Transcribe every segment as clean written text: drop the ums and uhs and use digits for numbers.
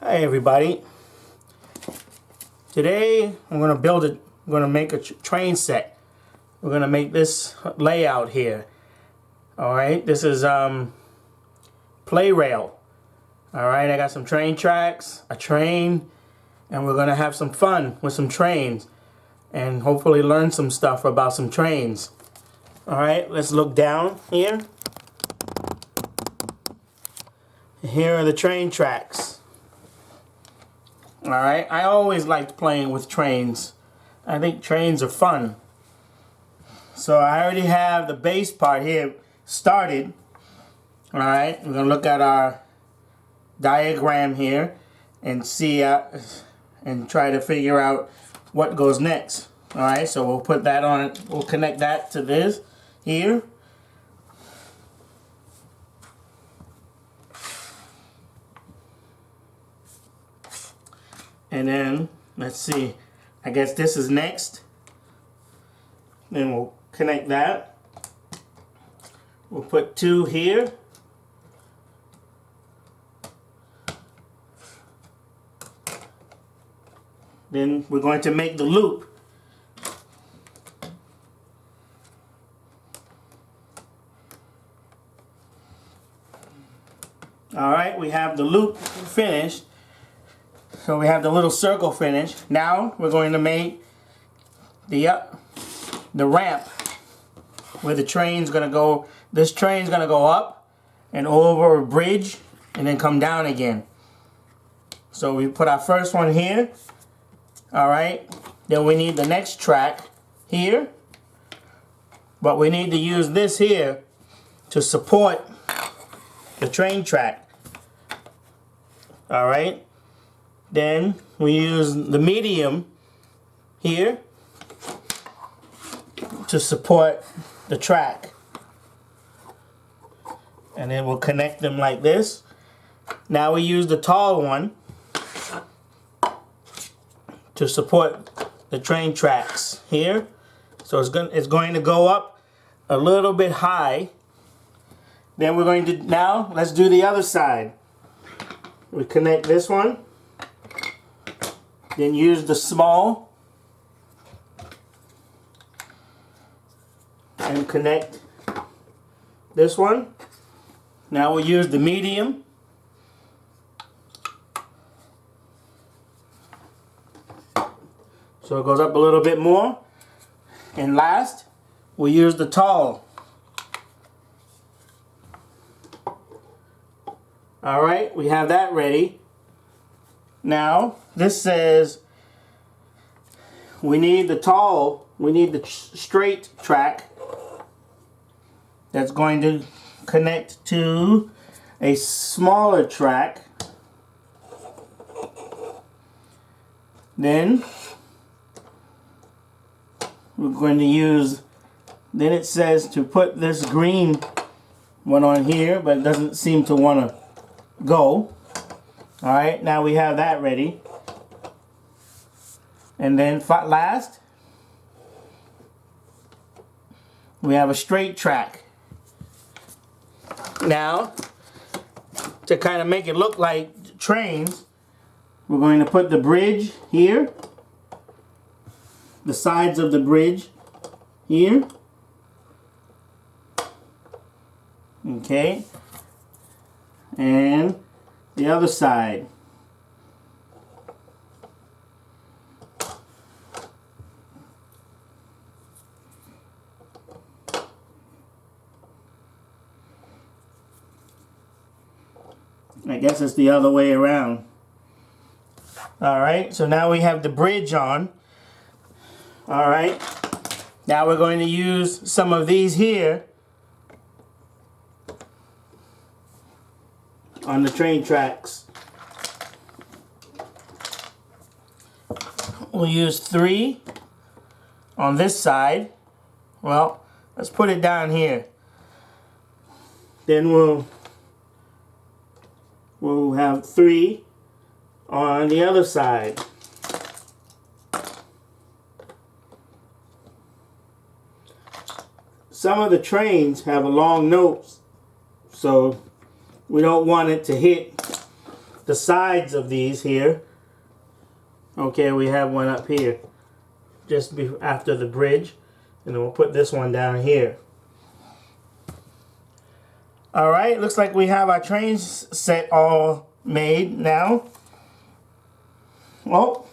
Hi everybody. Today I'm going to make a train set. We're going to make this layout here. Alright, this is playrail. Alright, I got some train tracks, a train, and we're going to have some fun with some trains and hopefully learn some stuff about some trains. Alright, let's look down here. Here are the train tracks. Alright, I always liked playing with trains. I think trains are fun. So I already have the base part here started. Alright, we're going to look at our diagram here and see and try to figure out what goes next. Alright, so we'll put that on, we'll connect that to this here. And then, let's see, I guess this is next. Then we'll connect that. We'll put two here. Then we're going to make the loop. Alright, we have the loop finished. So we have the little circle finished. Now we're going to make the ramp where the train's going to go. This train's going to go up and over a bridge and then come down again. So we put our first one here. Alright. Then we need the next track here. But we need to use this here to support the train track. Alright. Then we use the medium here to support the track. And then we'll connect them like this. Now we use the tall one to support the train tracks here. So it's going to go up a little bit high. Then we're going to, now let's do the other side. We connect this one. Then use the small and connect this one. Now we'll use the medium. So it goes up a little bit more. And last, we'll use the tall. Alright, we have that ready. Now, this says we need the tall, we need the straight track that's going to connect to a smaller track. Then we're going to use, then it says to put this green one on here, but it doesn't seem to want to go. Alright, now we have that ready. And then last, we have a straight track. Now, to kind of make it look like trains, we're going to put the bridge here, the sides of the bridge here. Okay. And the other side. I guess it's the other way around. Alright, so now we have the bridge on. Alright, now we're going to use some of these here on the train tracks. We'll use 3 on this side. Well, let's put it down here. Then we'll have 3 on the other side. Some of the trains have a long nose, so we don't want it to hit the sides of these here. Okay, we have one up here, just after the bridge, and then we'll put this one down here. Alright, looks like we have our train set all made now. Well,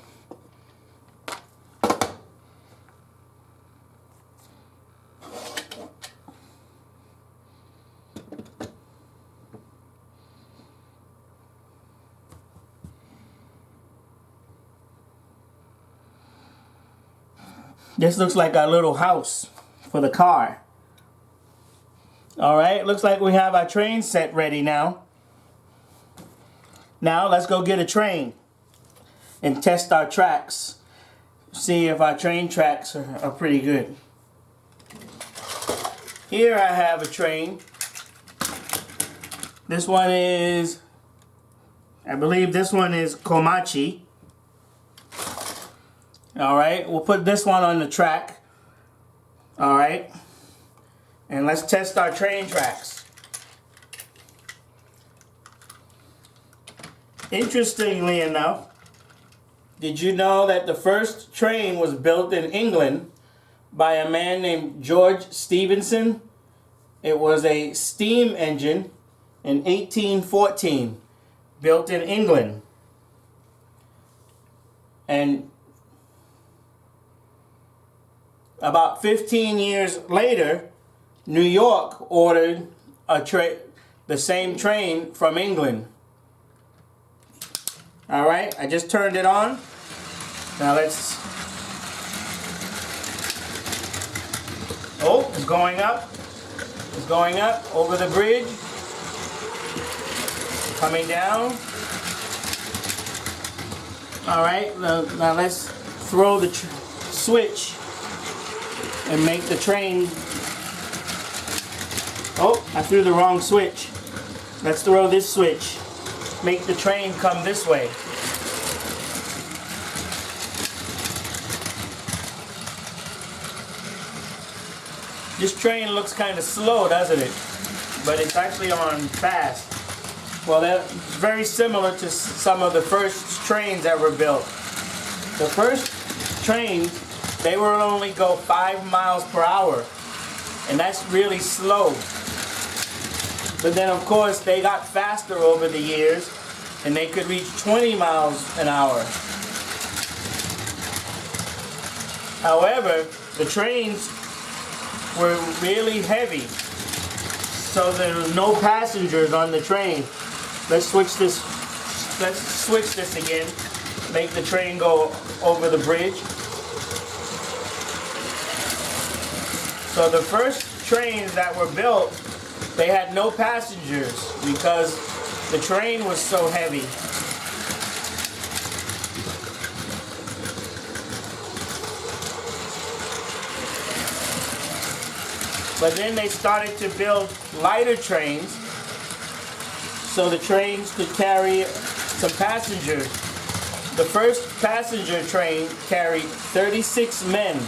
this looks like our little house for the car. Alright, looks like we have our train set ready now. Now let's go get a train and test our tracks. See if our train tracks are pretty good. Here I have a train. This one is, I believe this one is Komachi. Alright, we'll put this one on the track. Alright. And let's test our train tracks. Interestingly enough, did you know that the first train was built in England by a man named George Stephenson? It was a steam engine in 1814, built in England. And about 15 years later, New York ordered the same train from England. Alright, I just turned it on. Now let's... Oh, it's going up. It's going up over the bridge. Coming down. Alright, now let's throw the switch and make the train... Oh, I threw the wrong switch. Let's throw this switch. Make the train come this way. This train looks kind of slow, doesn't it? But it's actually on fast. Well, that's very similar to some of the first trains that were built. The first trains, they would only go 5 miles per hour. And that's really slow. But then, of course, they got faster over the years, and they could reach 20 miles an hour. However, the trains were really heavy, so there were no passengers on the train. Let's switch this again. Make the train go over the bridge. So the first trains that were built, they had no passengers because the train was so heavy. But then they started to build lighter trains so the trains could carry some passengers. The first passenger train carried 36 men.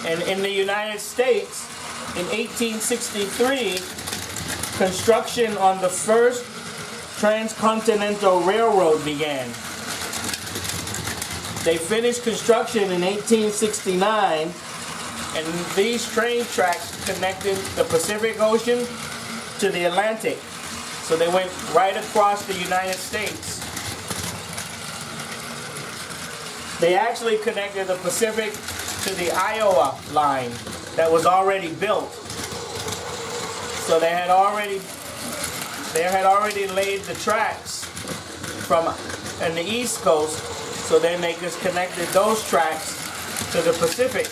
And in the United States, in 1863, construction on the first transcontinental railroad began. They finished construction in 1869, and these train tracks connected the Pacific Ocean to the Atlantic. So they went right across the United States. They actually connected the Pacific to the Iowa line that was already built. So they had already laid the tracks from on the East Coast, so then they just connected those tracks to the Pacific.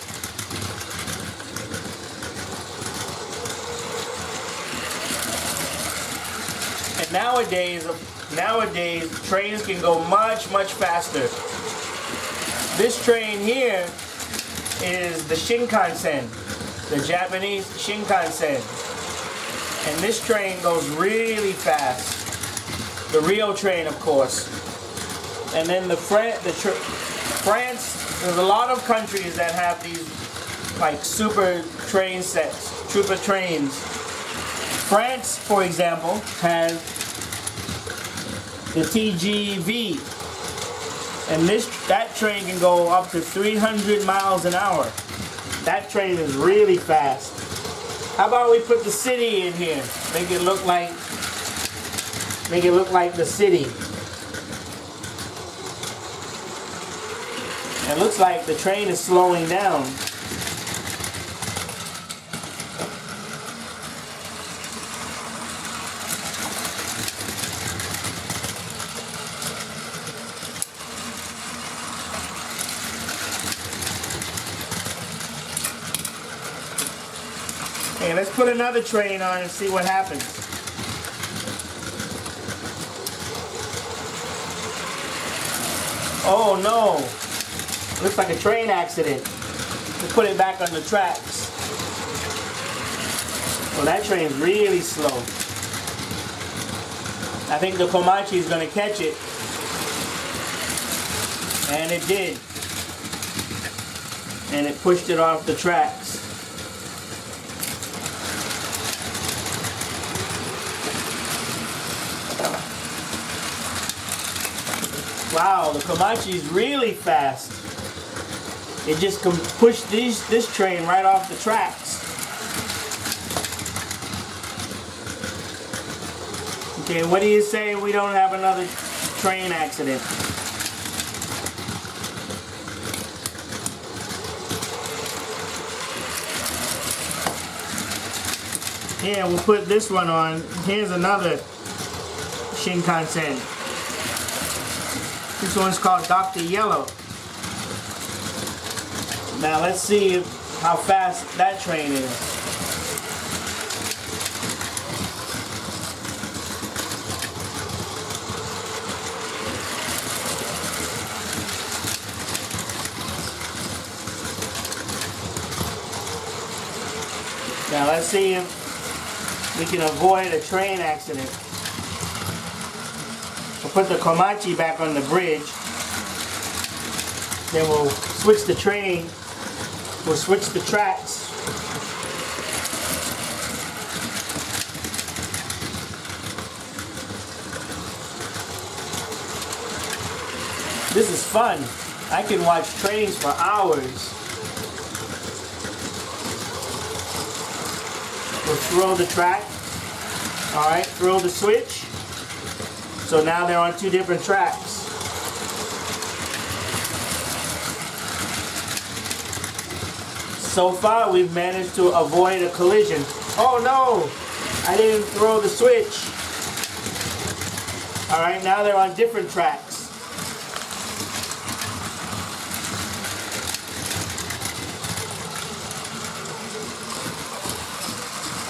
And nowadays trains can go much faster. This train here is the Shinkansen, the Japanese Shinkansen. And this train goes really fast. The real train, of course. And then France, there's a lot of countries that have these like super train sets, super trains. France, for example, has the TGV, and that train can go up to 300 miles an hour. That train is really fast. How about we put the city in here? Make it look like the city. It looks like the train is slowing down. Okay, let's put another train on and see what happens. Oh no! Looks like a train accident. Let's put it back on the tracks. Well, that train's really slow. I think the Komachi is going to catch it. And it did. And it pushed it off the tracks. Wow, the Komachi is really fast. It just can push this train right off the tracks. Okay, what do you say we don't have another train accident? Yeah, we'll put this one on. Here's another Shinkansen. This one's called Dr. Yellow. Now let's see how fast that train is. Now let's see if we can avoid a train accident. We'll put the Komachi back on the bridge. Then we'll switch the train. We'll switch the tracks. This is fun. I can watch trains for hours. We'll throw the track. Alright, throw the switch. So now they're on two different tracks. So far, we've managed to avoid a collision. Oh no! I didn't throw the switch. Alright, now they're on different tracks.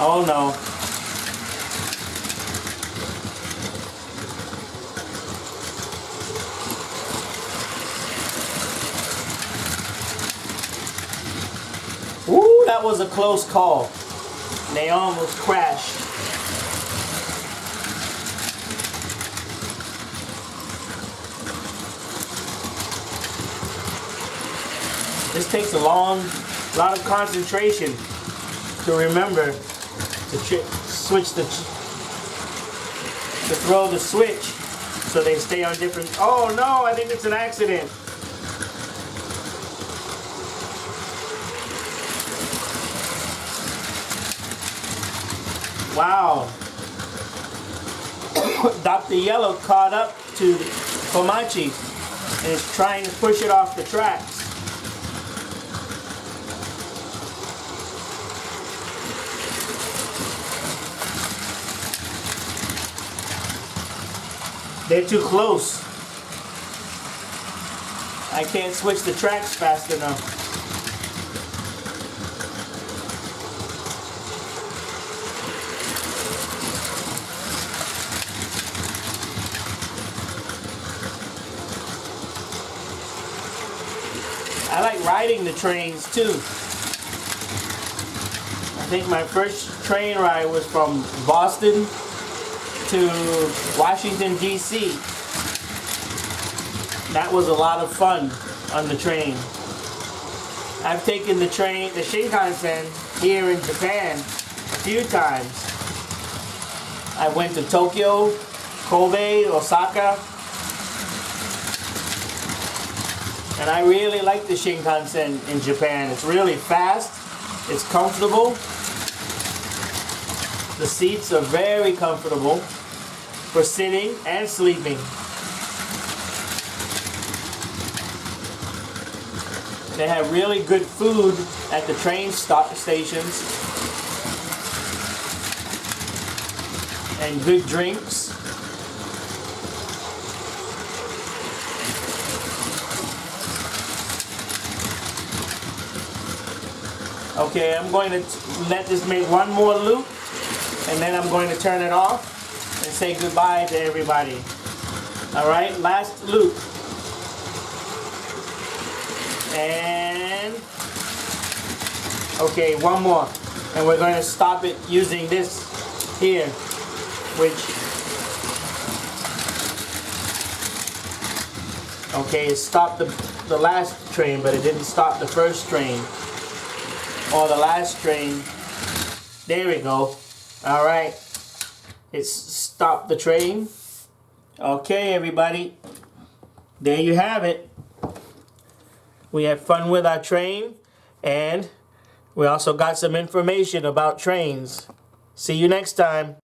Oh no. Ooh, that was a close call. They almost crashed. This takes a lot of concentration to remember to throw the switch so they stay on different. Oh no, I think it's an accident. Wow. Dr. Yellow caught up to Komachi and is trying to push it off the tracks. They're too close. I can't switch the tracks fast enough. I like riding the trains too. I think my first train ride was from Boston to Washington, D.C. That was a lot of fun on the train. I've taken the Shinkansen here in Japan a few times. I went to Tokyo, Kobe, Osaka, and I really like the Shinkansen in Japan. It's really fast, it's comfortable, the seats are very comfortable for sitting and sleeping. They have really good food at the train stop stations and good drinks. Okay, I'm going to let this make one more loop, and then I'm going to turn it off and say goodbye to everybody. All right, last loop. And okay, one more, and we're going to stop it using this here, which okay, it stopped the last train, but it didn't stop the first train or the last train. There we go. All right, it's stopped the train. Okay, everybody, there you have it. We had fun with our train, and we also got some information about trains. See you next time.